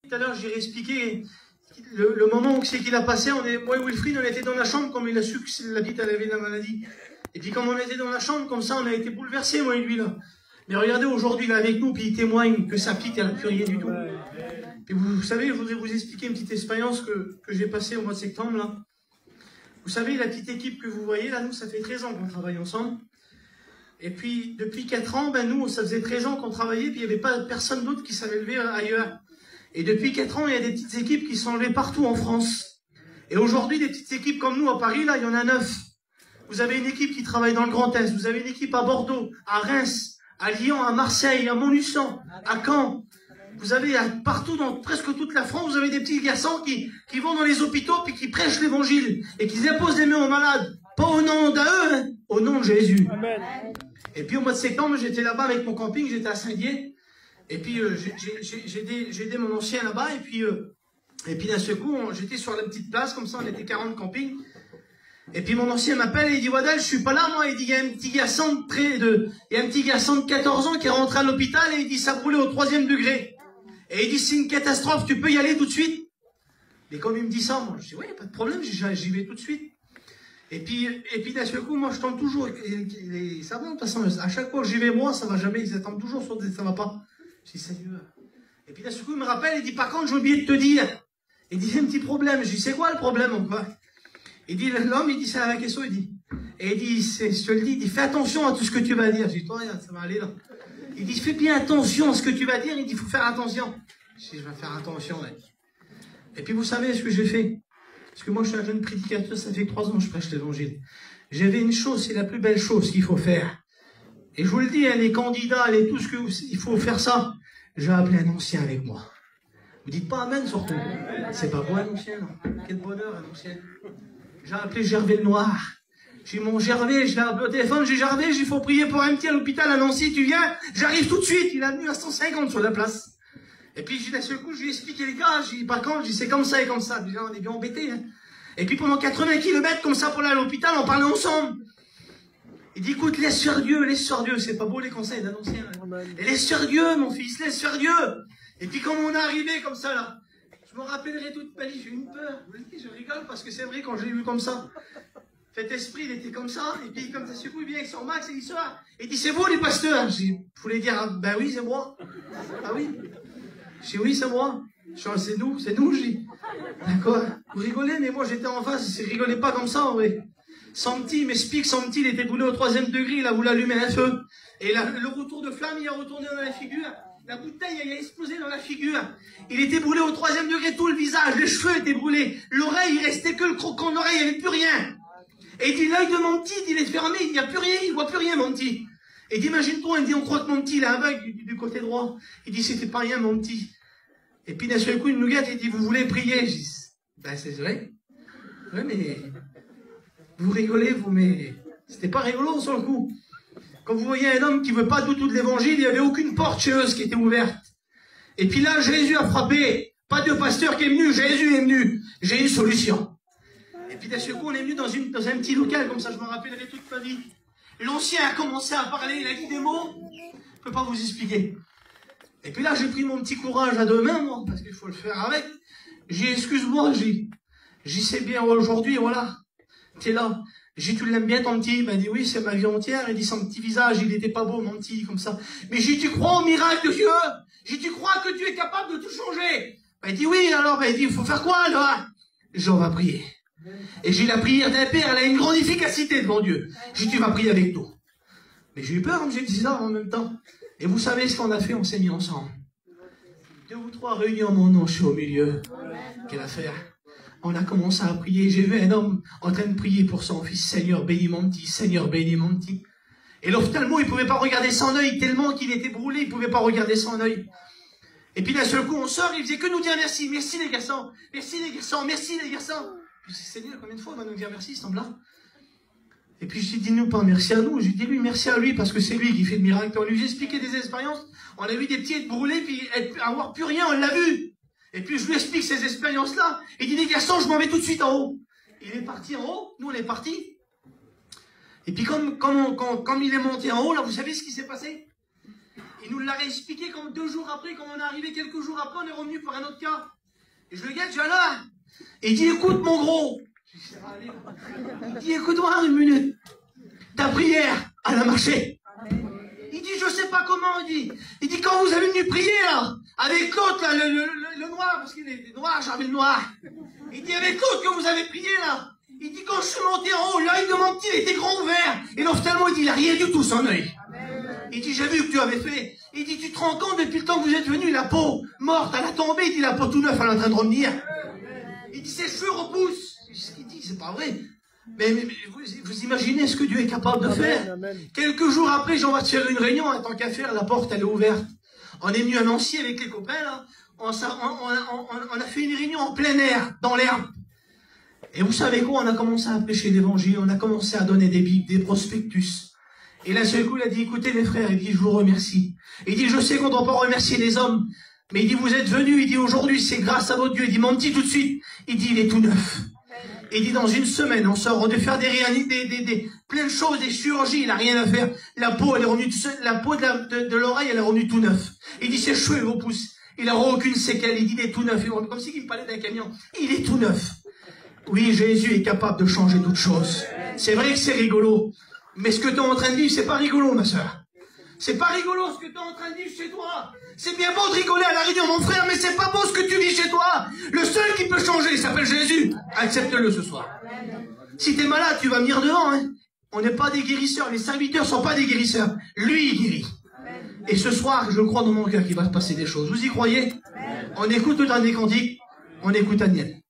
Tout à l'heure, j'ai expliqué le moment où c'est qu'il a passé. Moi et Wilfried, on était dans la chambre, comme il a su que la petite avait la maladie. Et puis, comme on était dans la chambre, comme ça, on a été bouleversés, moi et lui, là. Mais regardez, aujourd'hui, il est avec nous, puis il témoigne que sa petite, elle n'a plus rien du tout. Et vous savez, je voudrais vous expliquer une petite expérience que j'ai passée au mois de septembre, là. Vous savez, la petite équipe que vous voyez, là, nous, ça fait 13 ans qu'on travaille ensemble. Et puis, depuis 4 ans, ben nous, ça faisait 13 ans qu'on travaillait, puis il n'y avait pas personne d'autre qui savait lever ailleurs. Et depuis 4 ans, il y a des petites équipes qui sont levées partout en France. Et aujourd'hui, des petites équipes comme nous à Paris, là, il y en a 9. Vous avez une équipe qui travaille dans le Grand Est, vous avez une équipe à Bordeaux, à Reims, à Lyon, à Marseille, à Montluçon, à Caen. Vous avez partout, dans presque toute la France, vous avez des petits garçons qui vont dans les hôpitaux puis qui prêchent l'évangile et qui imposent les mains aux malades. Pas au nom d'eux, hein, au nom de Jésus. Amen. Et puis au mois de septembre, j'étais là-bas avec mon camping, j'étais à Saint-Dié. Et puis j'ai aidé mon ancien là-bas. Et puis d'un seul coup, j'étais sur la petite place, comme ça, on était 40 campings. Et puis mon ancien m'appelle et il dit, Wadal, je suis pas là, moi. Il dit, il y a un petit garçon de 14 ans qui est rentré à l'hôpital et il dit, ça brûlait au 3e degré. Et il dit, c'est une catastrophe, tu peux y aller tout de suite. Mais comme il me dit ça, moi, je dis, oui, pas de problème, j'y vais tout de suite. Et puis d'un seul coup, moi, je tente toujours, et ça va, de toute façon, à chaque fois que j'y vais, moi, ça va jamais, ils attendent toujours sur des, ça va pas. Je dis, Seigneur. Et puis d'un seul coup, il me rappelle, il dit, par contre, j'ai oublié de te dire. Il dit, j'ai un petit problème. Je dis, c'est quoi le problème, encore? Il dit, l'homme, il dit, c'est la question, il dit. Et il dit, je te le dis, il dit, fais attention à tout ce que tu vas dire. Je dis, toi, regarde, ça va aller là. Il dit, fais bien attention à ce que tu vas dire. Il dit, il faut faire attention. Je dis, je vais faire attention, mec. Et puis vous savez ce que j'ai fait? Parce que moi, je suis un jeune prédicateur, ça fait 3 ans que je prêche l'évangile. J'avais une chose, c'est la plus belle chose qu'il faut faire. Et je vous le dis, hein, les candidats, tout ce que il faut faire ça. J'ai appelé un ancien avec moi. Vous dites pas amen surtout. C'est pas beau un ancien, non? Quel bonheur un ancien. J'ai appelé Gervais le Noir. J'ai dit, mon Gervais, je l'ai appelé au téléphone, j'ai Gervais, il faut prier pour un petit à l'hôpital à Nancy, tu viens? J'arrive tout de suite. Il a venu à 150 sur la place. Et puis, d'un seul coup, je lui ai expliqué les gars, je lui ai dit, par contre, je dis, c'est comme ça et comme ça. Déjà, on est bien embêtés, hein. Et puis, pendant 80 km, comme ça, pour aller à l'hôpital, on parlait ensemble. Il dit, écoute, laisse faire Dieu, c'est pas beau les conseils d'un ancien. Hein. Et laisse faire Dieu, mon fils, laisse faire Dieu. Et puis, comme on est arrivé comme ça, là, je me rappellerai toute ma vie, j'ai eu une peur. Je rigole parce que c'est vrai, quand je l'ai vu comme ça, cet esprit, il était comme ça, et puis, comme ça se il vient avec son max et il sort. Et il dit, c'est vous, les pasteurs? Je voulais dire, ben oui, c'est moi. Ah oui. Je dis, oui, c'est moi. C'est nous, je dis. D'accord. Vous rigolez, mais moi, j'étais en face, je rigolais pas comme ça, en vrai. Santi, mais Spic, Santi, il était brûlé au 3e degré, il a voulu allumer un feu. Et le retour de flamme, il a retourné dans la figure. La bouteille, elle a explosé dans la figure. Il était brûlé au 3e degré, tout le visage, les cheveux étaient brûlés. L'oreille, il restait que le croquant de l'oreille, il n'y avait plus rien. Et il dit, l'œil de Monty, il est fermé, il n'y a plus rien, il ne voit plus rien, Monty. Et il dit, imagine-toi, il dit, on croit que Monty, il est aveugle du côté droit. Il dit, c'était pas rien, Monty. Et puis d'un seul coup, il nous gâte, il dit, vous voulez prier? Je dis, ben c'est vrai. Oui, mais vous rigolez, vous, mais c'était pas rigolo sur le coup. Quand vous voyez un homme qui veut pas du tout de l'évangile, il n'y avait aucune porte chez eux qui était ouverte. Et puis là, Jésus a frappé. Pas de pasteur qui est venu, Jésus est venu. J'ai une solution. Et puis d'un seul coup, on est venu dans un petit local, comme ça, je m'en rappellerai toute ma vie. L'ancien a commencé à parler, il a dit des mots, je peux pas vous expliquer. Et puis là, j'ai pris mon petit courage à 2 mains, moi, parce qu'il faut le faire avec. J'ai dit, excuse-moi, j'y sais bien aujourd'hui, voilà. T'es là. J'ai dit, tu l'aimes bien, ton petit? Il m'a dit, oui, c'est ma vie entière. Il dit, son petit visage, il était pas beau, mon petit, comme ça. Mais j'ai dit, tu crois au miracle de Dieu? J'ai dit, tu crois que Dieu est capable de tout changer? Il dit, oui, alors, il dit, il faut faire quoi, là? On va prier. Et j'ai la prière d'un père, elle a une grande efficacité devant Dieu. J'ai dit, tu vas prier avec nous. Mais j'ai eu peur, comme j'ai dit ça en même temps. Et vous savez ce qu'on a fait? On s'est mis ensemble. 2 ou 3 réunions, mon nom, je suis au milieu. Quelle affaire? On a commencé à prier. J'ai vu un homme en train de prier pour son fils. Seigneur, bénis mon petit. Seigneur, bénis mon petit. Et l'ophtalmo, il ne pouvait pas regarder son œil tellement qu'il était brûlé. Il ne pouvait pas regarder son œil. Et puis d'un seul coup, on sort. Il faisait que nous dire merci. Merci les garçons. Merci les garçons. Merci les garçons. Je dis, Seigneur, combien de fois on va nous dire merci, ce homme-là? Et puis je dis, dis-nous pas merci à nous. Je dis, lui, merci à lui, parce que c'est lui qui fait le miracle. On lui a expliqué des expériences. On a vu des petits être brûlés, puis avoir plus rien, on l'a vu. Et puis je lui explique ces expériences-là. Il dit, les garçons, je m'en vais tout de suite en haut. Il est parti en haut, nous on est partis. Et puis comme il est monté en haut, là, vous savez ce qui s'est passé? Il nous l'a réexpliqué comme 2 jours après, quand on est arrivé quelques jours après, on est revenu pour un autre cas. Et je le guette, je vais là. Et il dit, écoute mon gros. Il dit, écoute-moi une minute. Ta prière, elle a marché. Il dit, je sais pas comment, il dit, quand vous avez venu prier, là, avec l'autre, là, le noir, parce qu'il est noir, j'avais le noir. Il dit, avec l'autre que vous avez prié, là. Il dit, quand je suis monté en haut, l'œil de mon petit, il était grand ouvert. Et l'ophtalmo, il dit, il a rien du tout, son œil. Il dit, j'ai vu que tu avais fait. Il dit, tu te rends compte, depuis le temps que vous êtes venu, la peau morte, elle a tombé. Il dit, la peau tout neuf, elle est en train de revenir. Il dit, ses cheveux repoussent. Ce qu'il dit, c'est pas vrai. Mais vous imaginez ce que Dieu est capable de faire. Amen. Quelques jours après, on va te faire une réunion, en tant qu'à faire, la porte, elle est ouverte. On est venu à Nancy avec les copains, là. On a fait une réunion en plein air, dans l'herbe. Et vous savez quoi, on a commencé à prêcher l'évangile, on a commencé à donner des bibles, des prospectus. Et là, ce coup, il a dit, écoutez les frères, il dit, je vous remercie. Il dit, je sais qu'on ne doit pas remercier les hommes, mais il dit, vous êtes venus, il dit, aujourd'hui, c'est grâce à votre Dieu. Il dit, mon petit, tout de suite, il dit, il est tout neuf. Il dit, dans une semaine, on sort de faire plein de choses, des chirurgies, il n'a rien à faire. La peau, elle est revenue, la peau de l'oreille, elle est revenue tout neuf. Il dit, ses cheveux, ils repoussent. Il n'a aucune séquelle, il dit, il est tout neuf. Comme s'il me parlait d'un camion. Il est tout neuf. Oui, Jésus est capable de changer toutes choses. C'est vrai que c'est rigolo. Mais ce que tu es en train de vivre, c'est pas rigolo, ma sœur. C'est pas rigolo ce que tu es en train de vivre chez toi. C'est bien beau de rigoler à la réunion, mon frère, mais c'est pas beau ce que tu vis chez toi. Le seul qui peut changer, il s'appelle Jésus. Accepte-le ce soir. Si tu es malade, tu vas venir devant. Hein. On n'est pas des guérisseurs. Les serviteurs sont pas des guérisseurs. Lui, il guérit. Et ce soir, je crois dans mon cœur qu'il va se passer des choses. Vous y croyez? On écoute le dernier cantique. On écoute Daniel.